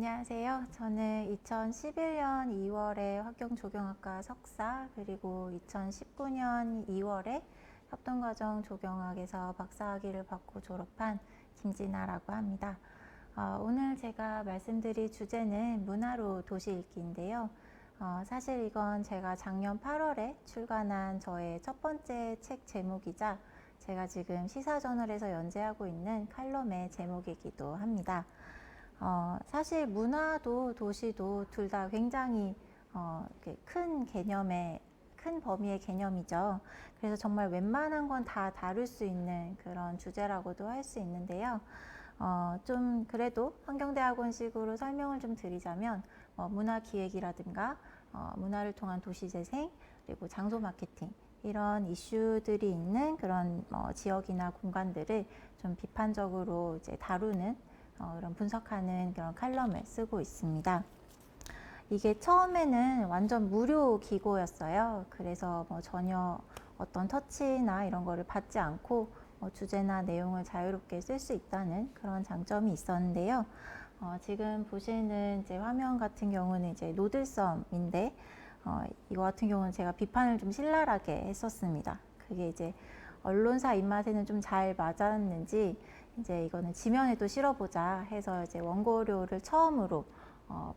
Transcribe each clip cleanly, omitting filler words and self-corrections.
안녕하세요. 저는 2011년 2월에 환경조경학과 석사, 그리고 2019년 2월에 협동과정 조경학에서 박사학위를 받고 졸업한 김진아라고 합니다. 오늘 제가 말씀드릴 주제는 문화로 도시 읽기인데요. 사실 이건 제가 작년 8월에 출간한 저의 첫 번째 책 제목이자 제가 지금 시사저널에서 연재하고 있는 칼럼의 제목이기도 합니다. 사실 문화도 도시도 둘 다 굉장히 큰 개념의 큰 범위의 개념이죠. 그래서 정말 웬만한 건 다 다룰 수 있는 그런 주제라고도 할 수 있는데요. 좀 그래도 환경대학원식으로 설명을 좀 드리자면 문화기획이라든가 문화를 통한 도시재생, 그리고 장소 마케팅, 이런 이슈들이 있는 그런 지역이나 공간들을 좀 비판적으로 이제 다루는 이런 분석하는 그런 칼럼을 쓰고 있습니다. 이게 처음에는 완전 무료 기고였어요. 그래서 전혀 어떤 터치나 이런 거를 받지 않고 주제나 내용을 자유롭게 쓸 수 있다는 그런 장점이 있었는데요. 지금 보시는 이제 화면 같은 경우는 이제 노들섬인데, 이거 같은 경우는 제가 비판을 좀 신랄하게 했었습니다. 그게 이제 언론사 입맛에는 좀 잘 맞았는지, 이제 이거는 지면에도 실어보자 해서 이제 원고료를 처음으로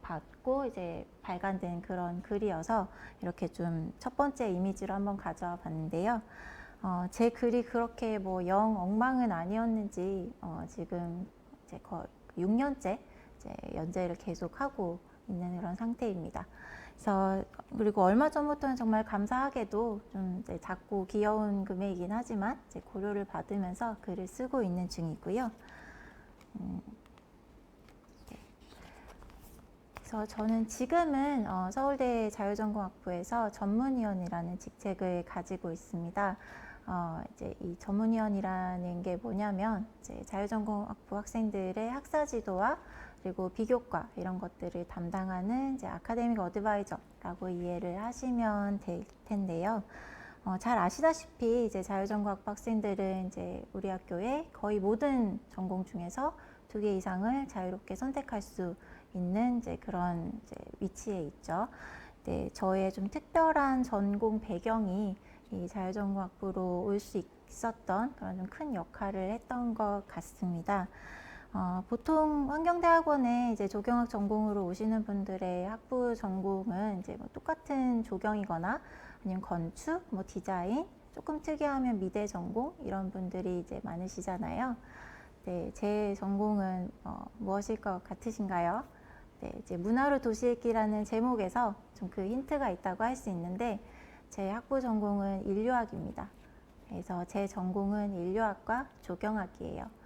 받고 이제 발간된 그런 글이어서 이렇게 좀 첫 번째 이미지로 한번 가져와 봤는데요. 제 글이 그렇게 영 엉망은 아니었는지 지금 이제 거의 6년째 이제 연재를 계속하고 있는 그런 상태입니다. 그래서 그리고 얼마 전부터는 정말 감사하게도 좀 이제 작고 귀여운 금액이긴 하지만 이제 고려를 받으면서 글을 쓰고 있는 중이고요. 그래서 저는 지금은 서울대 자유전공학부에서 전문위원이라는 직책을 가지고 있습니다. 이제 이 전문위원이라는 게 뭐냐면 이제 자유전공학부 학생들의 학사 지도와 그리고 비교과 이런 것들을 담당하는 이제 아카데믹 어드바이저라고 이해를 하시면 될 텐데요. 잘 아시다시피 이제 자유전공학부 학생들은 이제 우리 학교의 거의 모든 전공 중에서 2개 이상을 자유롭게 선택할 수 있는 이제 그런 이제 위치에 있죠. 네, 저의 좀 특별한 전공 배경이 이 자유전공학부로 올 수 있었던 그런 좀 큰 역할을 했던 것 같습니다. 보통 환경대학원에 이제 조경학 전공으로 오시는 분들의 학부 전공은 이제 똑같은 조경이거나 아니면 건축, 디자인, 조금 특이하면 미대 전공 이런 분들이 이제 많으시잖아요. 네, 제 전공은 무엇일 것 같으신가요? 네, 이제 문화로 도시 읽기라는 제목에서 좀 그 힌트가 있다고 할 수 있는데, 제 학부 전공은 인류학입니다. 그래서 제 전공은 인류학과 조경학이에요.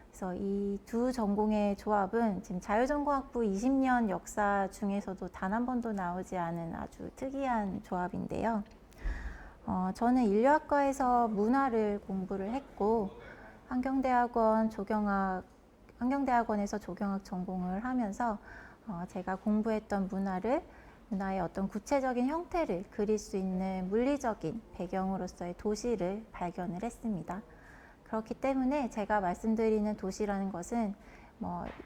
그래서 이 두 전공의 조합은 지금 자유전공학부 20년 역사 중에서도 단 한 번도 나오지 않은 아주 특이한 조합인데요. 저는 인류학과에서 문화를 공부를 했고, 환경대학원에서 조경학 전공을 하면서 제가 공부했던 문화의 어떤 구체적인 형태를 그릴 수 있는 물리적인 배경으로서의 도시를 발견을 했습니다. 그렇기 때문에 제가 말씀드리는 도시라는 것은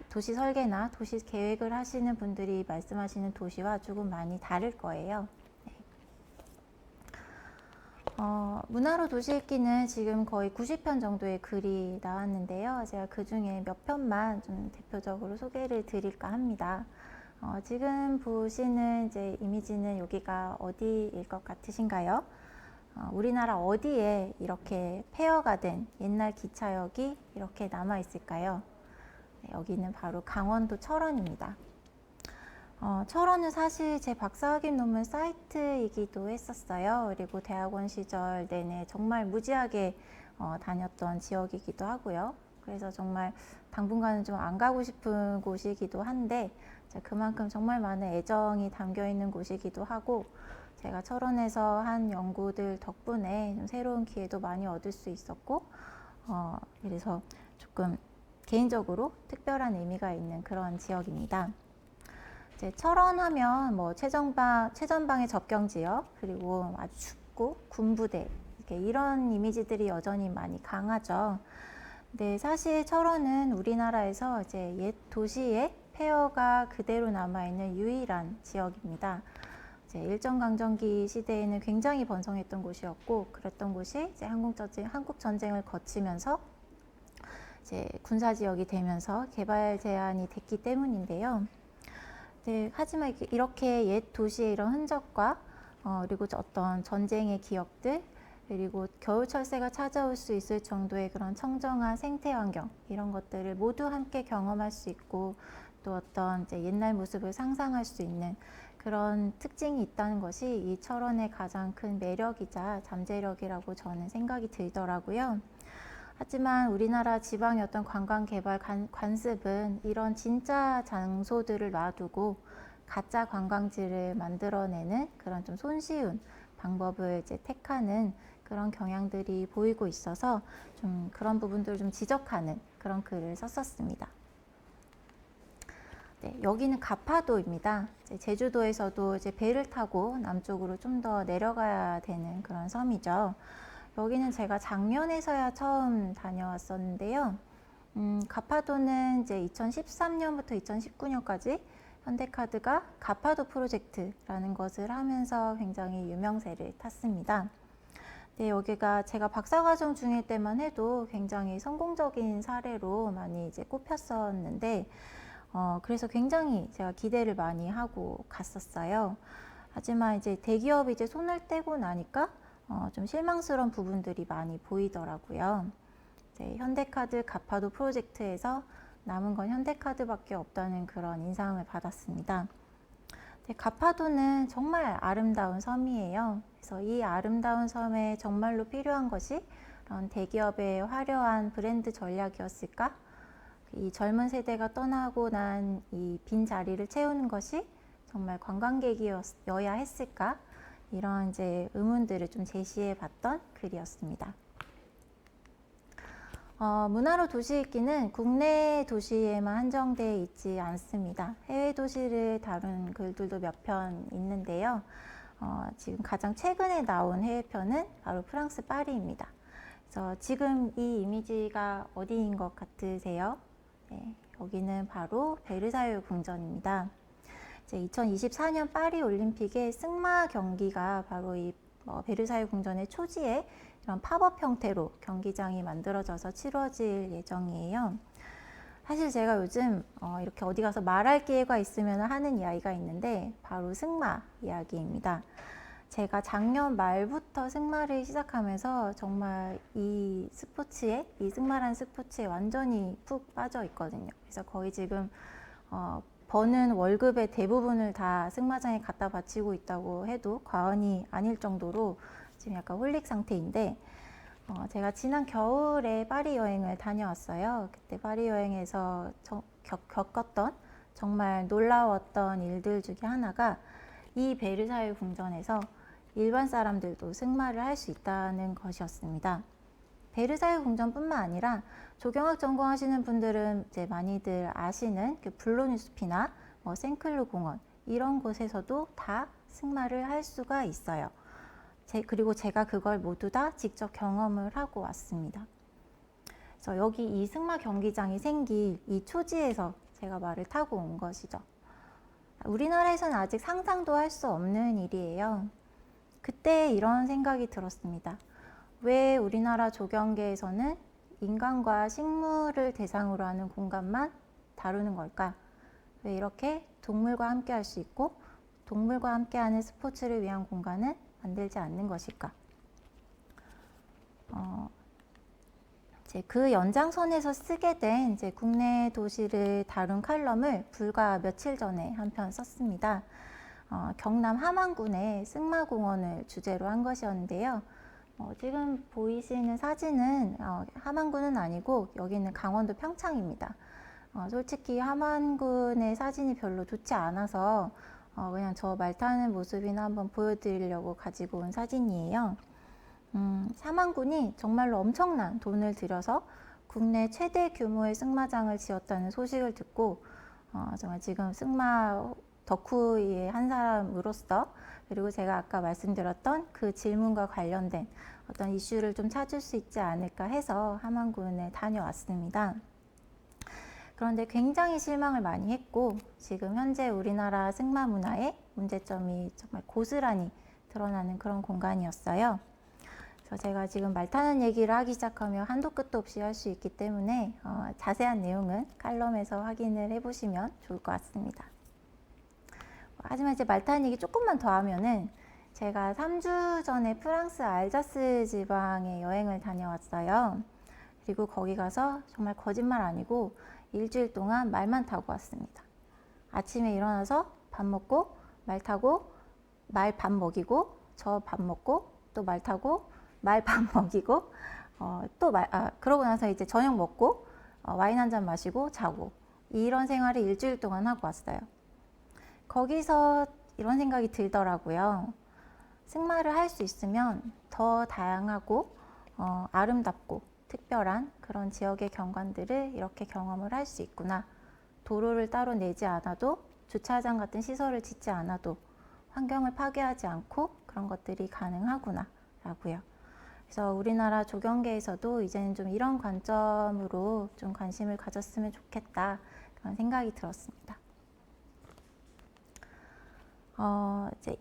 도시 설계나 도시 계획을 하시는 분들이 말씀하시는 도시와 조금 많이 다를 거예요. 문화로 도시 읽기는 지금 거의 90편 정도의 글이 나왔는데요. 제가 그 중에 몇 편만 좀 대표적으로 소개를 드릴까 합니다. 지금 보시는 이제 이미지는 여기가 어디일 것 같으신가요? 우리나라 어디에 이렇게 폐허가 된 옛날 기차역이 이렇게 남아 있을까요? 네, 여기는 바로 강원도 철원입니다. 철원은 사실 제 박사학위 논문 사이트이기도 했었어요. 그리고 대학원 시절 내내 정말 무지하게 다녔던 지역이기도 하고요. 그래서 정말 당분간은 좀 안 가고 싶은 곳이기도 한데, 그만큼 정말 많은 애정이 담겨 있는 곳이기도 하고, 제가 철원에서 한 연구들 덕분에 좀 새로운 기회도 많이 얻을 수 있었고, 그래서 조금 개인적으로 특별한 의미가 있는 그런 지역입니다. 이제 철원하면 최전방의 접경 지역, 그리고 아주 춥고 군부대, 이런 이미지들이 여전히 많이 강하죠. 근데 사실 철원은 우리나라에서 이제 옛 도시의 폐허가 그대로 남아있는 유일한 지역입니다. 일정강점기 시대에는 굉장히 번성했던 곳이었고, 그랬던 곳이 이제 한국 전쟁을 거치면서 이제 군사 지역이 되면서 개발 제한이 됐기 때문인데요. 하지만 이렇게 옛 도시의 이런 흔적과 그리고 어떤 전쟁의 기억들, 그리고 겨울철새가 찾아올 수 있을 정도의 그런 청정한 생태 환경, 이런 것들을 모두 함께 경험할 수 있고, 또 어떤 이제 옛날 모습을 상상할 수 있는 그런 특징이 있다는 것이 이 철원의 가장 큰 매력이자 잠재력이라고 저는 생각이 들더라고요. 하지만 우리나라 지방의 어떤 관광 개발 관습은 이런 진짜 장소들을 놔두고 가짜 관광지를 만들어내는 그런 좀 손쉬운 방법을 이제 택하는 그런 경향들이 보이고 있어서 좀 그런 부분들을 좀 지적하는 그런 글을 썼었습니다. 네, 여기는 가파도입니다. 제주도에서도 이제 배를 타고 남쪽으로 좀 더 내려가야 되는 그런 섬이죠. 여기는 제가 작년에서야 처음 다녀왔었는데요. 가파도는 이제 2013년부터 2019년까지 현대카드가 가파도 프로젝트라는 것을 하면서 굉장히 유명세를 탔습니다. 네, 여기가 제가 박사과정 중일 때만 해도 굉장히 성공적인 사례로 많이 이제 꼽혔었는데, 그래서 굉장히 제가 기대를 많이 하고 갔었어요. 하지만 이제 대기업이 이제 손을 떼고 나니까 좀 실망스러운 부분들이 많이 보이더라고요. 이제 현대카드 가파도 프로젝트에서 남은 건 현대카드밖에 없다는 그런 인상을 받았습니다. 가파도는 정말 아름다운 섬이에요. 그래서 이 아름다운 섬에 정말로 필요한 것이 그런 대기업의 화려한 브랜드 전략이었을까? 이 젊은 세대가 떠나고 난 이 빈 자리를 채우는 것이 정말 관광객이어야 했을까? 이런 이제 의문들을 좀 제시해 봤던 글이었습니다. 문화로 도시 읽기는 국내 도시에만 한정되어 있지 않습니다. 해외 도시를 다룬 글들도 몇 편 있는데요. 지금 가장 최근에 나온 해외편은 바로 프랑스 파리입니다. 그래서 지금 이 이미지가 어디인 것 같으세요? 네, 여기는 바로 베르사유 궁전입니다. 2024년 파리 올림픽의 승마 경기가 바로 이 베르사유 궁전의 초지에 이런 팝업 형태로 경기장이 만들어져서 치러질 예정이에요. 사실 제가 요즘 이렇게 어디 가서 말할 기회가 있으면 하는 이야기가 있는데 바로 승마 이야기입니다. 제가 작년 말부터 승마를 시작하면서 정말 이 승마라는 스포츠에 완전히 푹 빠져 있거든요. 그래서 거의 지금 버는 월급의 대부분을 다 승마장에 갖다 바치고 있다고 해도 과언이 아닐 정도로 지금 약간 홀릭 상태인데, 제가 지난 겨울에 파리 여행을 다녀왔어요. 그때 파리 여행에서 겪었던 정말 놀라웠던 일들 중에 하나가 이 베르사유 궁전에서 일반 사람들도 승마를 할 수 있다는 것이었습니다. 베르사유 궁전뿐만 아니라 조경학 전공하시는 분들은 이제 많이들 아시는 그 블로뉴 숲이나 생클루 공원 이런 곳에서도 다 승마를 할 수가 있어요. 그리고 제가 그걸 모두 다 직접 경험을 하고 왔습니다. 그래서 여기 이 승마 경기장이 생길 이 초지에서 제가 말을 타고 온 것이죠. 우리나라에서는 아직 상상도 할 수 없는 일이에요. 그때 이런 생각이 들었습니다. 왜 우리나라 조경계에서는 인간과 식물을 대상으로 하는 공간만 다루는 걸까? 왜 이렇게 동물과 함께 할 수 있고 동물과 함께 하는 스포츠를 위한 공간은 만들지 않는 것일까? 그 연장선에서 쓰게 된 국내 도시를 다룬 칼럼을 불과 며칠 전에 한 편 썼습니다. 경남 함안군의 승마공원을 주제로 한 것이었는데요. 지금 보이시는 사진은 함안군은 아니고 여기는 강원도 평창입니다. 솔직히 함안군의 사진이 별로 좋지 않아서 그냥 저 말 타는 모습이나 한번 보여드리려고 가지고 온 사진이에요. 함안군이 정말로 엄청난 돈을 들여서 국내 최대 규모의 승마장을 지었다는 소식을 듣고 정말 지금 승마 덕후의 한 사람으로서, 그리고 제가 아까 말씀드렸던 그 질문과 관련된 어떤 이슈를 좀 찾을 수 있지 않을까 해서 함안군에 다녀왔습니다. 그런데 굉장히 실망을 많이 했고 지금 현재 우리나라 승마 문화의 문제점이 정말 고스란히 드러나는 그런 공간이었어요. 그래서 제가 지금 말 타는 얘기를 하기 시작하면 한도 끝도 없이 할 수 있기 때문에 자세한 내용은 칼럼에서 확인을 해보시면 좋을 것 같습니다. 하지만 이제 말 타는 얘기 조금만 더 하면은 제가 3주 전에 프랑스 알자스 지방에 여행을 다녀왔어요. 그리고 거기 가서 정말 거짓말 아니고 일주일 동안 말만 타고 왔습니다. 아침에 일어나서 밥 먹고 말 타고 말 밥 먹이고 저 밥 먹고 또 말 타고 말 밥 먹이고 그러고 나서 이제 저녁 먹고 와인 한 잔 마시고 자고 이런 생활을 일주일 동안 하고 왔어요. 거기서 이런 생각이 들더라고요. 승마를 할 수 있으면 더 다양하고 아름답고 특별한 그런 지역의 경관들을 이렇게 경험을 할 수 있구나. 도로를 따로 내지 않아도 주차장 같은 시설을 짓지 않아도 환경을 파괴하지 않고 그런 것들이 가능하구나 라고요. 그래서 우리나라 조경계에서도 이제는 좀 이런 관점으로 좀 관심을 가졌으면 좋겠다 그런 생각이 들었습니다.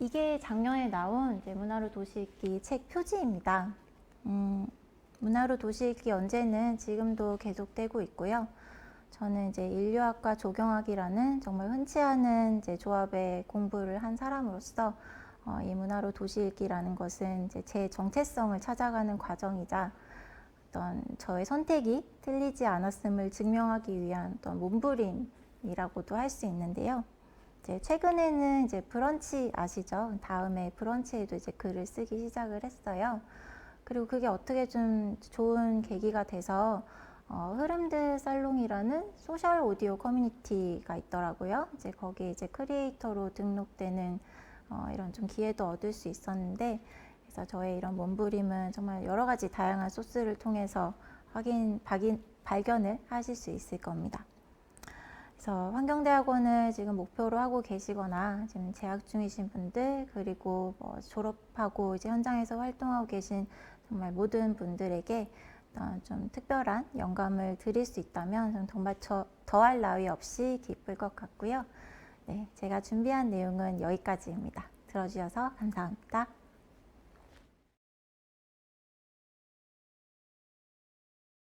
이게 작년에 나온 이제 문화로 도시 읽기 책 표지입니다. 문화로 도시 읽기 연재는 지금도 계속되고 있고요. 저는 이제 인류학과 조경학이라는 정말 흔치 않은 이제 조합의 공부를 한 사람으로서 이 문화로 도시 읽기라는 것은 이제 제 정체성을 찾아가는 과정이자 어떤 저의 선택이 틀리지 않았음을 증명하기 위한 어떤 몸부림이라고도 할 수 있는데요. 이제 최근에는 이제 브런치 아시죠? 다음에 브런치에도 이제 글을 쓰기 시작을 했어요. 그리고 그게 어떻게 좀 좋은 계기가 돼서 흐름드 살롱이라는 소셜 오디오 커뮤니티가 있더라고요. 이제 거기에 이제 크리에이터로 등록되는 이런 좀 기회도 얻을 수 있었는데, 그래서 저의 이런 몸부림은 정말 여러 가지 다양한 소스를 통해서 발견을 하실 수 있을 겁니다. 그래서 환경대학원을 지금 목표로 하고 계시거나 지금 재학 중이신 분들, 그리고 졸업하고 이제 현장에서 활동하고 계신 정말 모든 분들에게 좀 특별한 영감을 드릴 수 있다면 정말 더할 나위 없이 기쁠 것 같고요. 네, 제가 준비한 내용은 여기까지입니다. 들어주셔서 감사합니다.